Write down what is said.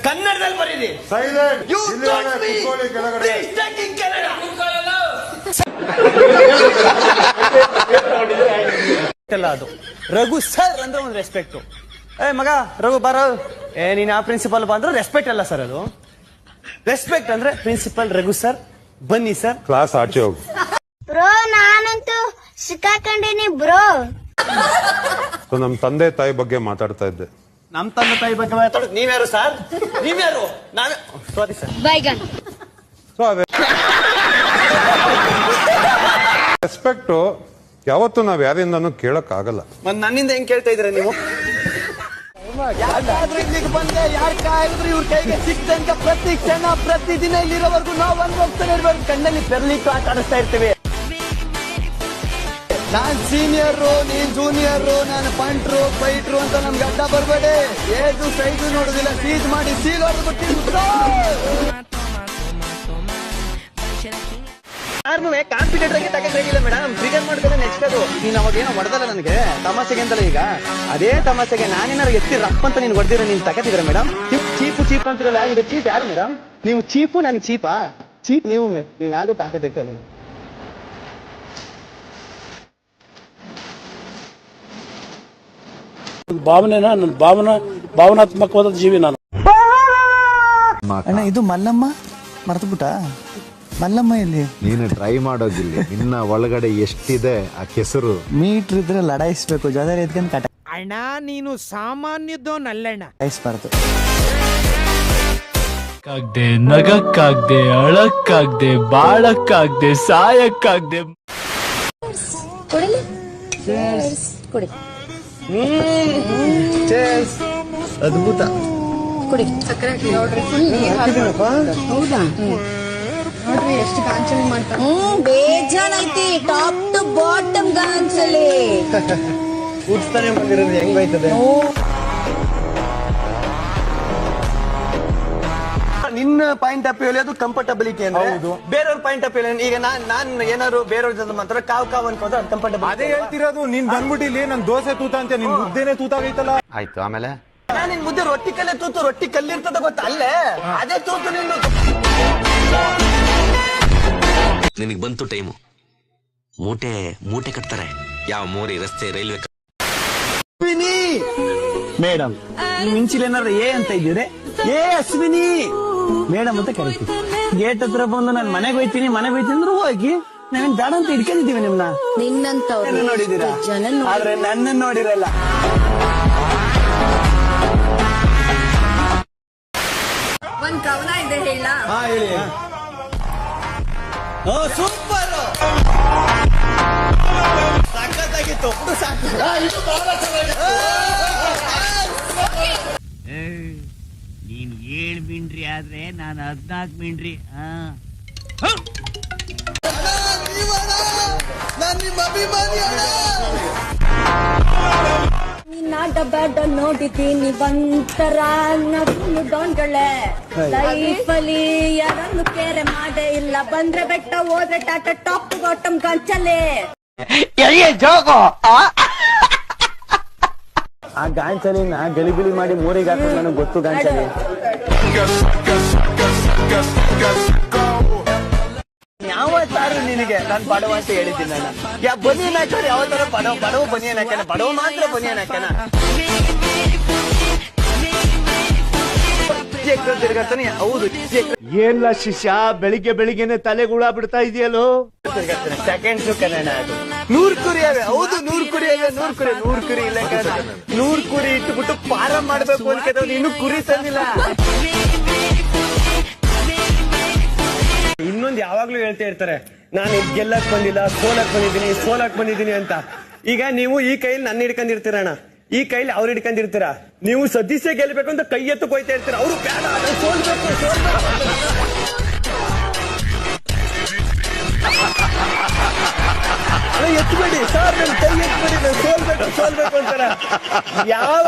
ಕನ್ನಡದಲ್ಲಿ ಬರೀರಿ. Silent. You told me. ಕೂತ್ಕೊಳ್ಳಿ ಕೆಳಗಡೆ. Please take in Kannada. ಅದು ರಘು ಸರ್ ಅಂದ್ರೆ ಒಂದು ರೆಸ್ಪೆಕ್ಟ್. ಮಗ ರಘು ಬಾರ, ನೀನ್ ಆ ಪ್ರಿನ್ಸಿಪಲ್ ಬಂದ್ರೆ ರೆಸ್ಪೆಕ್ಟ್ ಅಲ್ಲ ಸರ್, ಅದು ರೆಸ್ಪೆಕ್ಟ್ ಅಂದ್ರೆ ಪ್ರಿನ್ಸಿಪಲ್ ರಘು ಸರ್ ಬನ್ನಿ ಸರ್. ಕ್ಲಾಸ್ ಆಚೆ ಹೋಗು. ಬ್ರೋ ನಾನಂತೂ ಸಿಕ್ಕಾಕೊಂಡಿನಿ ಬ್ರೋ. ನಮ್ ತಂದೆ ತಾಯಿ ಬಗ್ಗೆ ಮಾತಾಡ್ತಾ ಇದ್ದೆ. ನಮ್ ತಂದೆ ತಾಯಿ ಬಗ್ಗೆ ಮಾತಾಡೋದು ನೀವ್ಯಾರು ಸರ್? ನೀವ್ಯಾರು? ನಾವೇ ಸಾರಿ ಸರ್. ಬೈಗನ್. ರೆಸ್ಪೆಕ್ಟ್ ಯಾವತ್ತು ನಾವ್ ಯಾರಿಂದಾನು ಕೇಳಕ್ ಆಗಲ್ಲ. ನನ್ನಿಂದ ಹೆಂಗ್ ಕೇಳ್ತಾ ಇದ್ರೆ ನೀವು? ಯಾರಾದ್ರೂ ಇಲ್ಲಿಗೆ ಬಂದೆ, ಯಾರು ಕಾಯಿದ್ರು ಇವ್ರ ಕೈಗೆ ಸಿಕ್ತಂತ ಪ್ರತಿ ಕ್ಷಣ ಪ್ರತಿ ದಿನ ಇಲ್ಲಿರೋವರೆಗೂ ನಾವು ಅನ್ಭವಿಸ್ತಾನೆ ಇರ್ಬೇಕು. ಕಣ್ಣಲ್ಲಿ ಪೆರ್ಲಿಟ್ಟು ಆಟ ಆಡಿಸ್ತಾ ಇರ್ತೀವಿ. ನಾನ್ ಸೀನಿಯರು, ನೀನ್ ಜೂನಿಯರು, ನಾನು ಪಂಟ್ರು ಫೈಟ್ರು ಅಂತ ನಮ್ಗೆ ಅಡ್ಡ ಬರ್ಬೇಡಿ. ಏಜು ಸೈಜು ನೋಡುದಿಲ್ಲ, ಸೀಜ್ ಮಾಡಿ ಸೀಲ್ ಹೊಡೆದ್ಬಿಟ್ಟು ಯಾರನ್ನೂ ಕಾನ್ಫಿಡೆಂಟ್ ಆಗಿ ತಗೊಂಡಿಲ್ಲ ಮೇಡಮ್. ಟ್ರಿಗರ್ ಮಾಡಿದ್ರೆ ನೆಕ್ಸ್ಟ್ ಅದು ನೀನ್ ಅವಾಗ ಏನೋ ಹೊಡೆದಲ್ಲ ನನಗೆ ತಮಾಷೆಗೆ ಅಂತಲ್ಲ. ಈಗ ಅದೇ ತಮಾಷೆಗೆ ನಾನೇನಾರು ಎತ್ತಿ ರಫ್ ಅಂತ ನೀನ್ ಹೊಡೆದಿರ ನೀನ್ ತಗತಿದ್ರ ಮೇಡಮ್. ಚೀಪ್ ಅಂತಿರಲ್ಲ, ಈಗ ಚೀಪ್ ಯಾರು ಮೇಡಮ್? ನೀವು ಚೀಪು, ನನಗೆ ಚೀಪಾ? ಚೀಪ್ ನೀವು ಯಾರು ತಾಕತ್ತಿಲ್ಲ. ಭಾವನಾತ್ಮಕವಾದ ಜೀವಿ ನಾನು. ಅಣ್ಣ ಇದು ಮಲ್ಲಮ್ಮ ಮರ್ತುಬಿಟ್ಟ. ಮಲ್ಲಮ್ಮ ಇಲ್ಲಿ ನೀನು ಟ್ರೈ ಮಾಡೋದಿಲ್ಲ. ಇನ್ನ ಒಳಗಡೆ ಎಷ್ಟಿದೆ ಆ ಕೆಸರು. ಮೀಟರ್ ಇದ್ರೆ ಲಡಾಯಿಸ್ಬೇಕು, ಜೊತೆ ಎತ್ಕೊಂಡು ಕಟ. ಅಣ್ಣ ನೀನು ಸಾಮಾನ್ಯದೋನಲ್ಲಣ್ಣ. ಲಡಾಯಿಸ್ಬಾರ್ದು. ನಗಕ್ಕಾಗ್ದೆ, ಅಳಕ್ಕಾಗ್ದೆ, ಬಾಳಕ್ಕಾಗ್ದೆ, ಸಾಯಕ್ಕಾಗ್ದೆ. ಕುಡಿ ಅದ್ಭುತ. ಕುಡಿ ಸಕ್ಕರೆ ನೋಡ್ರಿ ಹೌದಾ? ನೋಡ್ರಿ ಎಷ್ಟು ಗಾಂಚಲಿ ಮಾಡ್ತಾರೆ. ಬೇಜಾನ್ ಐತಿ, ಟಾಪ್ ಟು ಬಾಟಮ್ ಗಾಂಚಲಿ. ಕೂಡ್ಸ್ತಾನೆ ಬಂದಿರೋದು ಹೆಂಗ್ ಬೈತದೆ. ನಿನ್ನ ಪಾಯಿಂಟ್ ಆಫ್ ವ್ಯೂ ಅದು ಕಂಫರ್ಟಬಿಲಿಟಿ ಅಂದ್ರೆ ಬೇರೆಯವ್ರ ಪಾಯಿಂಟ್ ಆಫ್ ವ್ಯೂ. ಈಗ ನಾನ್ ಏನಾದ್ರು ಬೇರೆಯವ್ರ ಜೊತೆ ಮಾತ್ರ ಕಾವ್ ಅನ್ಕೋದ್ರೆ ಕಂಫರ್ಟಬಲ್. ಅದೇ ಹೇಳ್ತಿರೋದು. ನೀನ್ ಬಂದ್ಬಿಟ್ಟು ಇಲ್ಲಿ ನನ್ ದೋಸೆ ತೂತ ಅಂತ ನಿನ್ ಮುದ್ದೆನೆ ತೂತಾಗೈತಲ್ಲ. ಆಯ್ತು, ಆಮೇಲೆ ನಾನು ನಿನ್ ಮುದ್ದೆ ರೊಟ್ಟಿ ಕಲ್ಲೇ ತೂತು. ರೊಟ್ಟಿ ಕಲ್ಲಿರ್ತದ ಗೊತ್ತ, ಅಲ್ಲೇ ಅದೇ ತೂತು ನಿನ್ನ. ನಿನಗೆ ಬಂತು ಟೈಮು. ಮೂಟೆ ಕಟ್ತಾರೆ. ಯಾವ ಮೋರಿ, ರಸ್ತೆ, ರೈಲ್ವೆ. ಮೇಡಮ್ ಮಿಂಚಿಲ್ ಏನಾರ ಏ ಅಂತ ಇದ್ದೀರಿ, ಏ ಅಶ್ವಿನಿ ಮೇಡಮ್ ಅಂತ ಕರಿತೀವಿ. ಗೇಟ್ ಹತ್ರ ಬಂದು ನಾನು ಮನೆಗೆ ಹೋಯ್ತೀನಿ ಅಂದ್ರೆ ಹೋಗಿ ನಾವೇನ್ ಬೇಡ ಅಂತ ಇಟ್ಕೊಂಡಿದ್ದೀವಿ ನಿಮ್ನ. ನಿನ್ನಂತವ್ರು ನೋಡಿದೀರಾ, ಆದ್ರೆ ನನ್ನ ನೋಡಿರಲ್ಲ. ಒಂದ್ ಕವನ ಇದೆ ಹೇಳ. ಹಾ ಹೇಳಿ. ಸೂಪರ್, ಸಖತ್ತಾಗಿತ್ತು. ನೀನ್ 7 ಮಿಂಡ್ರಿ ಆದ್ರೆ ನಾನು 14 ಮಿಂಡ್ರಿ. ನಿನ್ನ ಡಬ್ಬ ನೋಡಿದ್ದೀನಿ ಒಂಥರ ನಗುನು ಡೋನ್ಗಳೇ. ಲೈಫಲ್ಲಿ ಯಾರನ್ನು ಕೇರೆ ಮಾಡೇ ಇಲ್ಲ. ಬಂದ್ರೆ ಬೆಟ್ಟ, ಹೋದ್ರೆ ಟಾಟಾ, ಟಾಪ್ ಟು ಬಾಟಮ್ ಗಾಂಚಲಿ. ಆ ಗಾಂಚಲಿನ ಗಲಿಬಿಲಿ ಮಾಡಿ ಮೂರಿಗೆ ಹಾಕೋದು ನನಗೆ ಗೊತ್ತು. ಗಾಂಚಲಿ ಯಾವತ್ತಾರು ನಿನಗೆ ನಾನು ಬಡವ ಅಂತ ಹೇಳಿದ್ದೀನಿ. ನಾನು ಬನಿಯನ್ ಹಾಕೋರು ಯಾವ ತರ ಬಡವ ಬನಿಯನ್ ಹಾಕ್ಯಾನ, ಬಡವ ಮಾತ್ರ ಬನಿಯನ್ ಹಾಕ್ಯಾನ. ತಿರ್ಗತಾನೆ. ಹೌದು, ಏನ್ಲ ಶಿಷ್ಯ, ಬೆಳಿಗ್ಗೆನೆ ತಲೆಗುಳ ಬಿಡ್ತಾ ಇದೆಯಲ್ಲೋ. ಸೆಕೆಂಡ್ಸ್ ಕನ್ನಡ ಅದು. 100 ಕುರಿ ಅವೆ. ಹೌದು, 100 ಕುರಿ ಅವೆ. 100 ಕುರಿ ಇಲ್ಲ, 100 ಕುರಿ ಇಟ್ಬಿಟ್ಟು ಪಾರ ಮಾಡ್ಬೇಕು ಅನ್ಕೋದು. ಇನ್ನು ಕುರಿ ತಂದಿಲ್ಲ. ಇನ್ನೊಂದು ಯಾವಾಗ್ಲೂ ಹೇಳ್ತಾ ಇರ್ತಾರೆ, ನಾನು ಗೆಲ್ಲಕ್ ಬಂದಿಲ್ಲ, ಸೋಲಕ್ ಬಂದಿದ್ದೀನಿ ಅಂತ. ಈಗ ನೀವು ಈ ಕೈಲಿ ನನ್ನ ಹಿಡ್ಕೊಂಡಿರ್ತೀರಣ್ಣ, ಈ ಕೈಲಿ ಅವ್ರು ಹಿಡ್ಕೊಂಡಿರ್ತೀರಾ. ನೀವು ಸದಸ್ಯ ಗೆಲ್ಬೇಕು ಅಂತ ಕೈ ಎತ್ತು ಕೊಯ್ತಾ ಇರ್ತೀರ. ಅವರು ಬೇಡ, ಸೋಲ್ಬೇಕು. ಎತ್ಬೇಡಿ ಸರ್, ಕೈ ಎತ್ಬೇಡಿ, ಸೋಲ್ಬೇಕು ಅಂತಾರ. ಯಾವ